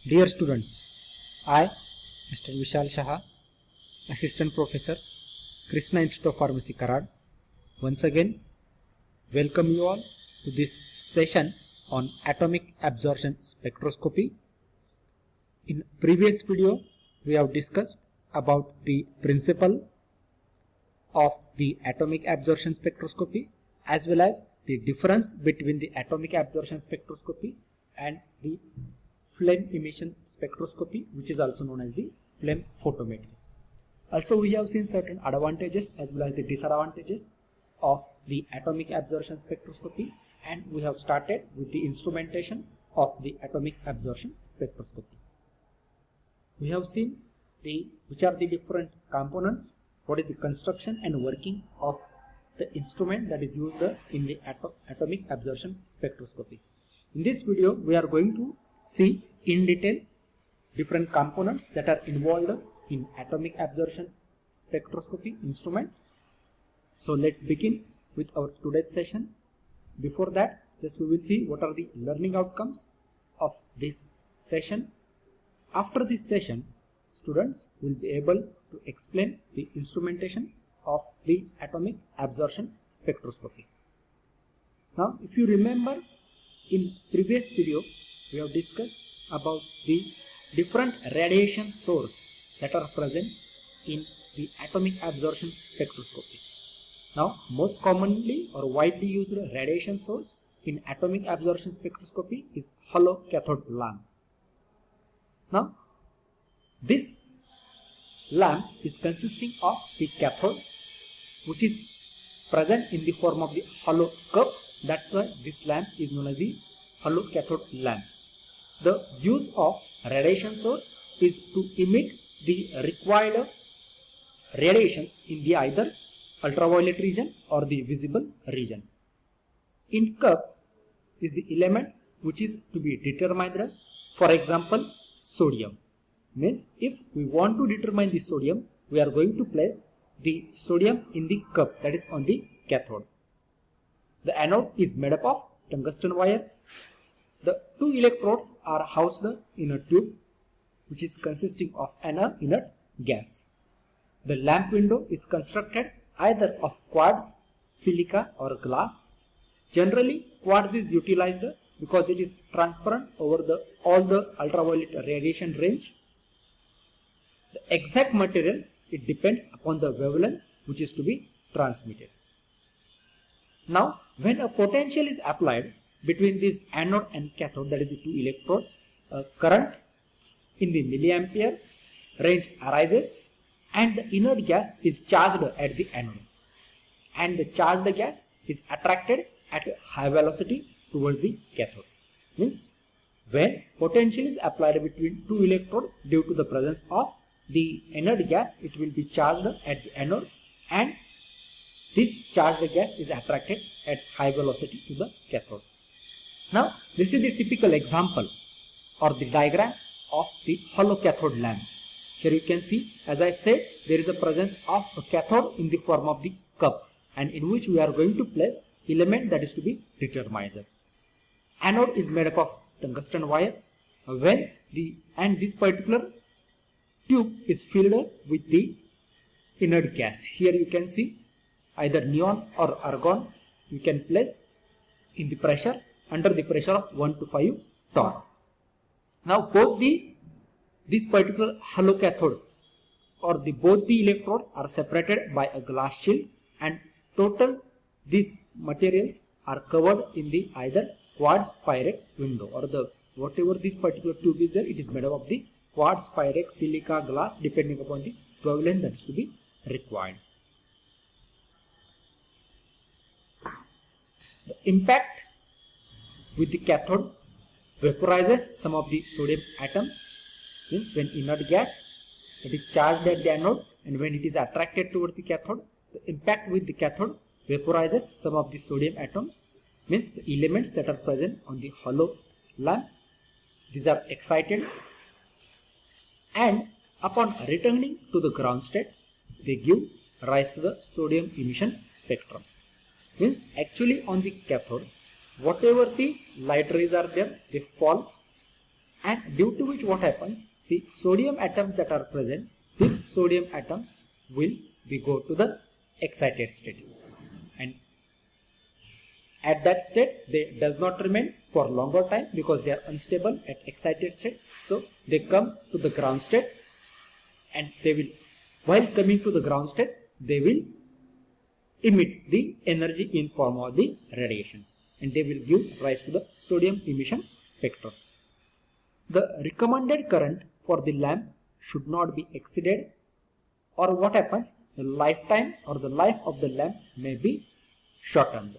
Dear students, I, Mr. Vishal Shah, Assistant Professor, Krishna Institute of Pharmacy, Karad, once again welcome you all to this session on atomic absorption spectroscopy. In previous video, we have discussed about the principle of the atomic absorption spectroscopy as well as the difference between the atomic absorption spectroscopy and the flame emission spectroscopy, which is also known as the flame photometry. Also, we have seen certain advantages as well as the disadvantages of the atomic absorption spectroscopy, and we have started with the instrumentation of the atomic absorption spectroscopy. We have seen which are the different components, what is the construction and working of the instrument that is used in the atomic absorption spectroscopy. In this video, we are going to see in detail different components that are involved in atomic absorption spectroscopy instrument. So let's begin with our today's session. Before that, just we will see what are the learning outcomes of this session. After this session, students will be able to explain the instrumentation of the atomic absorption spectroscopy. Now, if you remember, in previous video we have discussed about the different radiation source that are present in the atomic absorption spectroscopy. Now, most commonly or widely used radiation source in atomic absorption spectroscopy is hollow cathode lamp. Now, this lamp is consisting of the cathode, which is present in the form of the hollow cup. That's why this lamp is known as the hollow cathode lamp. The use of radiation source is to emit the required radiations in the either ultraviolet region or the visible region. In cup is the element which is to be determined. For example, sodium. Means if we want to determine the sodium, we are going to place the sodium in the cup, that is on the cathode. The anode is made up of tungsten wire. The two electrodes are housed in a tube which is consisting of an inert gas. The lamp window is constructed either of quartz, silica or glass. Generally, quartz is utilized because it is transparent over all the ultraviolet radiation range. The exact material, it depends upon the wavelength which is to be transmitted. Now, when a potential is applied between this anode and cathode, that is the two electrodes, a current in the milliampere range arises and the inert gas is charged at the anode, and the charged gas is attracted at a high velocity towards the cathode. Means when potential is applied between two electrodes due to the presence of the inert gas, it will be charged at the anode, and this charged gas is attracted at high velocity to the cathode. Now, this is the typical example or the diagram of the hollow cathode lamp. Here you can see, as I said, there is a presence of a cathode in the form of the cup, and in which we are going to place element that is to be determined. Anode is made up of tungsten wire. And this particular tube is filled with the inert gas. Here you can see either neon or argon you can place in the pressure, under the pressure of 1 to 5 torr. Now, both this particular hollow cathode or both the electrodes are separated by a glass shield, and total these materials are covered in the either quartz pyrex window, or whatever this particular tube is there, it is made up of the quartz, pyrex, silica, glass, depending upon the wavelength that is to be required. The impact with the cathode vaporizes some of the sodium atoms. Means when inert gas, it is charged at the anode, and when it is attracted towards the cathode, the impact with the cathode vaporizes some of the sodium atoms. Means the elements that are present on the hollow lamp, these are excited, and upon returning to the ground state, they give rise to the sodium emission spectrum. Means actually on the cathode, whatever the light rays are there, they fall and due to which what happens, the sodium atoms that are present, these sodium atoms will be go to the excited state, and at that state they does not remain for longer time because they are unstable at excited state. So they come to the ground state, and they will, while coming to the ground state, they will emit the energy in form of the radiation, and they will give rise to the sodium emission spectrum. The recommended current for the lamp should not be exceeded, or what happens, the lifetime or the life of the lamp may be shortened.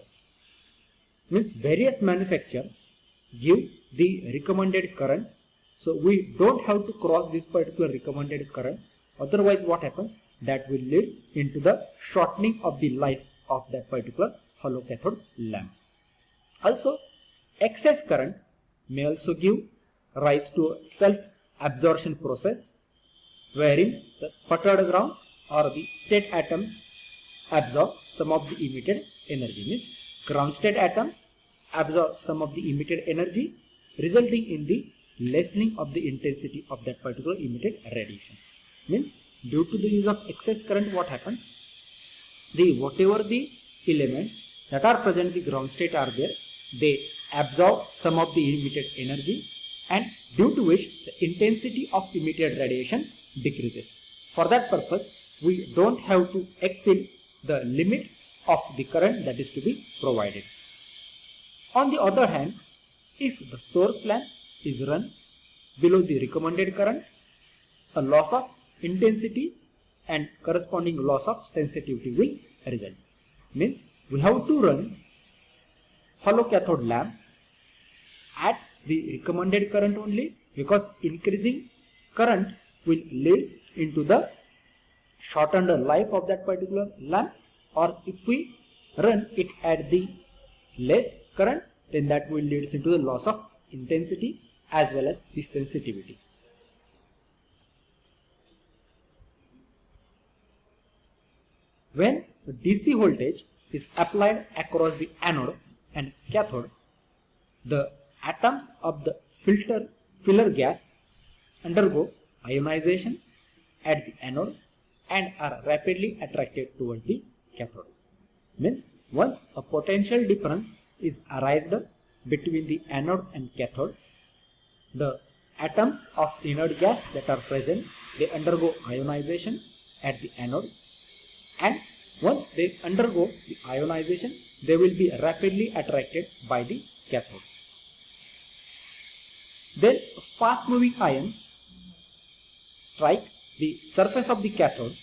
Means various manufacturers give the recommended current, so we don't have to cross this particular recommended current, otherwise what happens, that will lead into the shortening of the life of that particular hollow cathode lamp. Also, excess current may also give rise to a self-absorption process, wherein the sputtered ground or the state atom absorb some of the emitted energy. Means ground state atoms absorb some of the emitted energy, resulting in the lessening of the intensity of that particular emitted radiation. Means due to the use of excess current, what happens, the whatever the elements that are present in the ground state are there, they absorb some of the emitted energy, and due to which the intensity of emitted radiation decreases. For that purpose, we don't have to exceed the limit of the current that is to be provided. On the other hand, if the source lamp is run below the recommended current, a loss of intensity and corresponding loss of sensitivity will result. Means we have to run hollow cathode lamp at the recommended current only, because increasing current will lead into the shortened life of that particular lamp, or if we run it at the less current, then that will lead into the loss of intensity as well as the sensitivity. When DC voltage is applied across the anode and cathode, the atoms of the filler gas undergo ionization at the anode and are rapidly attracted towards the cathode. Means once a potential difference is arised between the anode and cathode, the atoms of inert gas that are present, they undergo ionization at the anode, and once they undergo the ionization, they will be rapidly attracted by the cathode. Then fast moving ions strike the surface of the cathode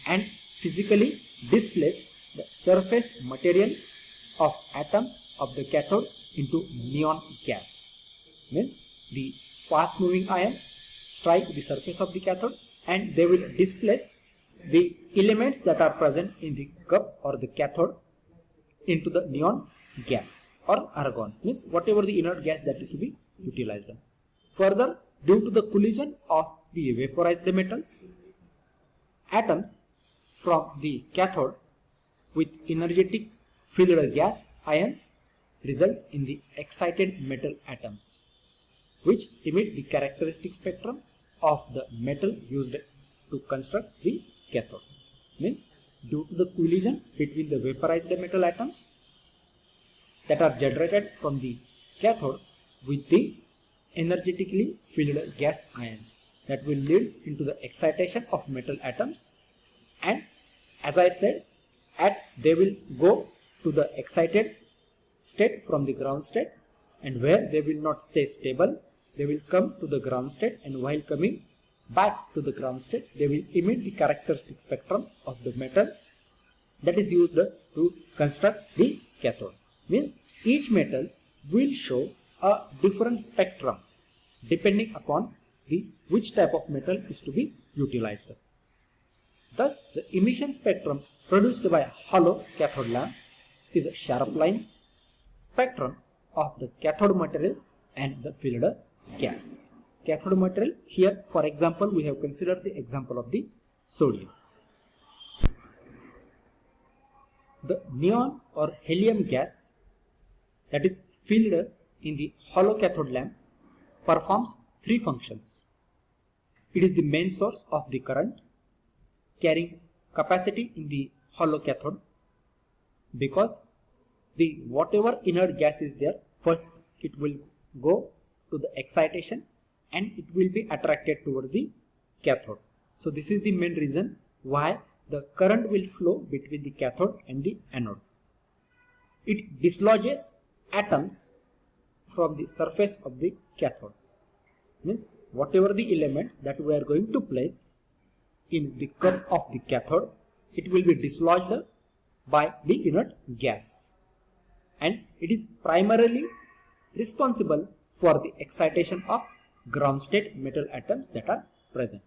and physically displace the surface material of atoms of the cathode into neon gas. Means the fast moving ions strike the surface of the cathode and they will displace the elements that are present in the cup or the cathode into the neon gas or argon. Means whatever the inert gas that is to be utilized. Further, due to the collision of the vaporized metals, atoms from the cathode with energetic filled gas ions result in the excited metal atoms, which emit the characteristic spectrum of the metal used to construct the cathode. Means due to the collision between the vaporized metal atoms that are generated from the cathode with the energetically filled gas ions, that will lead into the excitation of metal atoms, and as I said, they will go to the excited state from the ground state, and where they will not stay stable, they will come to the ground state, and while coming back to the ground state, they will emit the characteristic spectrum of the metal that is used to construct the cathode. Means each metal will show a different spectrum depending upon which type of metal is to be utilized. Thus, the emission spectrum produced by a hollow cathode lamp is a sharp line spectrum of the cathode material and the filled gas. Cathode material, here for example we have considered the example of the sodium. The neon or helium gas that is filled in the hollow cathode lamp performs three functions. It is the main source of the current, carrying capacity in the hollow cathode, because the whatever inert gas is there, first it will go to the excitation and it will be attracted towards the cathode. So this is the main reason why the current will flow between the cathode and the anode. It dislodges atoms from the surface of the cathode. Means whatever the element that we are going to place in the cup of the cathode, it will be dislodged by the inert gas, and it is primarily responsible for the excitation of ground state metal atoms that are present.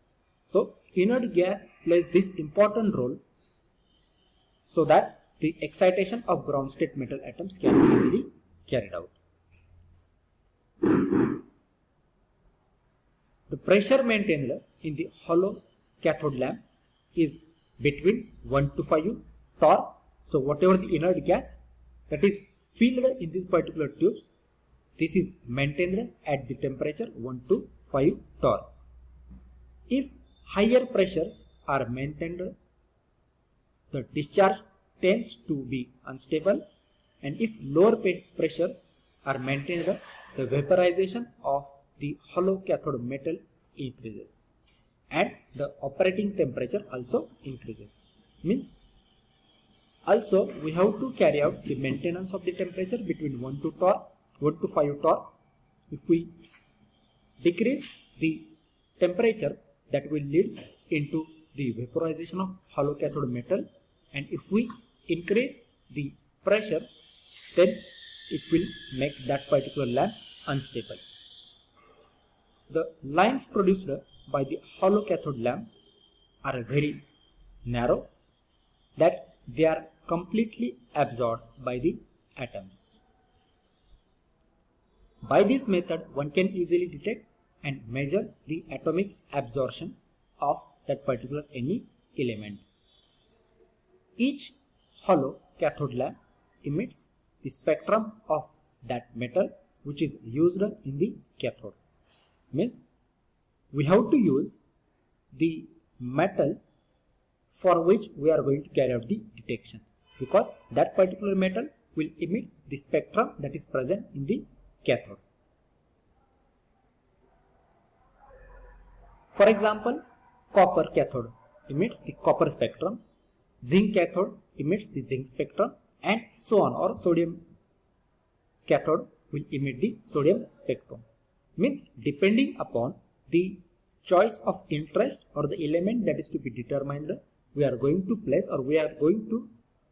So inert gas plays this important role so that the excitation of ground state metal atoms can be easily carried out. The pressure maintained in the hollow cathode lamp is between 1 to 5 torr. So whatever the inert gas that is filled in these particular tubes, this is maintained at the temperature 1 to 5 torr. If higher pressures are maintained, the discharge tends to be unstable, and if lower pressures are maintained, the vaporization of the hollow cathode metal increases and the operating temperature also increases. Means also we have to carry out the maintenance of the temperature between 1 to 5 torr. If we decrease the temperature, that will lead into the vaporization of hollow cathode metal, and if we increase the pressure, then it will make that particular lamp unstable. The lines produced by the hollow cathode lamp are very narrow, that they are completely absorbed by the atoms. By this method, one can easily detect and measure the atomic absorption of that particular any element. Each hollow cathode lamp emits the spectrum of that metal which is used in the cathode. Means we have to use the metal for which we are going to carry out the detection, because that particular metal will emit the spectrum that is present in the cathode. For example, copper cathode emits the copper spectrum, zinc cathode emits the zinc spectrum, and so on, or sodium cathode will emit the sodium spectrum. Means depending upon the choice of interest or the element that is to be determined, we are going to place or we are going to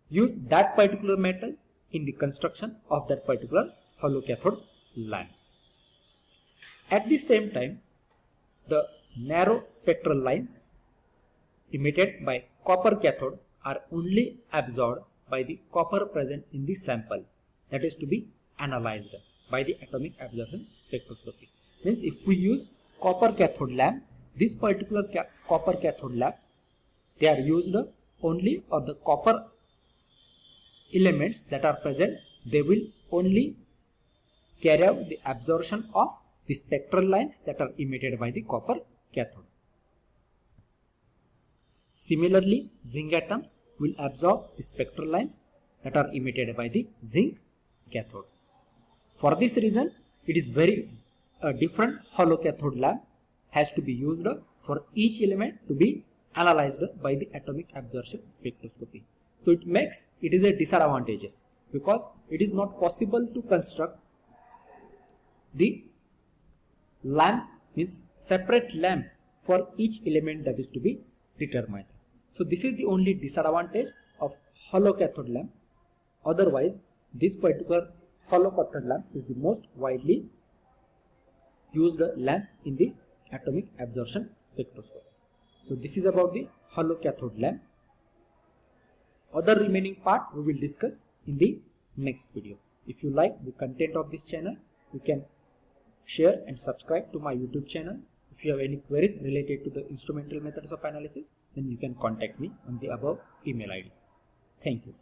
use that particular metal in the construction of that particular hollow cathode lamp. At the same time, the narrow spectral lines emitted by copper cathode are only absorbed by the copper present in the sample, that is to be analyzed by the atomic absorption spectroscopy. Means if we use copper cathode lamp, this particular copper cathode lamp, they are used only, or the copper elements that are present, they will only carry out the absorption of the spectral lines that are emitted by the copper cathode. Similarly, zinc atoms will absorb the spectral lines that are emitted by the zinc cathode. For this reason, it is very different hollow cathode lamp has to be used for each element to be analyzed by the atomic absorption spectroscopy. So it is a disadvantageous, because it is not possible to construct the lamp, means separate lamp for each element that is to be determined. So this is the only disadvantage of hollow cathode lamp. Otherwise, this particular hollow cathode lamp is the most widely used lamp in the atomic absorption spectroscopy. So this is about the hollow cathode lamp. Other remaining part we will discuss in the next video. If you like the content of this channel, you can share and subscribe to my YouTube channel. If you have any queries related to the instrumental methods of analysis, then you can contact me on the above email ID. Thank you.